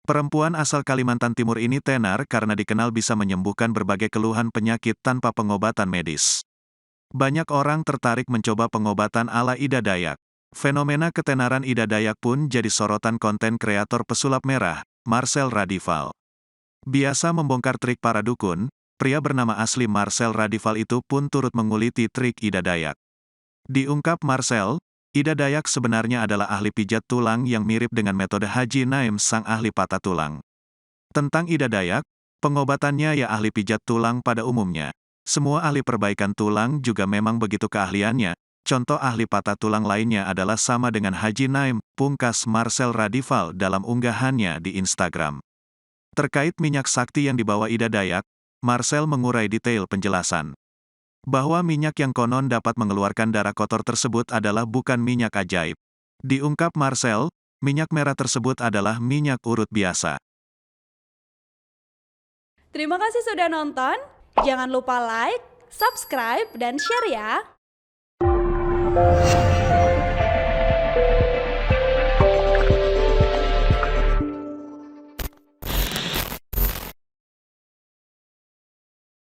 Perempuan asal Kalimantan Timur ini tenar karena dikenal bisa menyembuhkan berbagai keluhan penyakit tanpa pengobatan medis. Banyak orang tertarik mencoba pengobatan ala Ida Dayak. Fenomena ketenaran Ida Dayak pun jadi sorotan konten kreator pesulap merah, Marcel Radival. Biasa membongkar trik para dukun, pria bernama asli Marcel Radival itu pun turut menguliti trik Ida Dayak. Diungkap Marcel, Ida Dayak sebenarnya adalah ahli pijat tulang yang mirip dengan metode Haji Naim sang ahli patah tulang. Tentang Ida Dayak, pengobatannya ya ahli pijat tulang pada umumnya. Semua ahli perbaikan tulang juga memang begitu keahliannya. Contoh ahli patah tulang lainnya adalah sama dengan Haji Naim, pungkas Marcel Radival dalam unggahannya di Instagram. Terkait minyak sakti yang dibawa Ida Dayak, Marcel mengurai detail penjelasan. Bahwa minyak yang konon dapat mengeluarkan darah kotor tersebut adalah bukan minyak ajaib. Diungkap Marcel, minyak merah tersebut adalah minyak urut biasa. Terima kasih sudah nonton. Jangan lupa like, subscribe, dan share ya.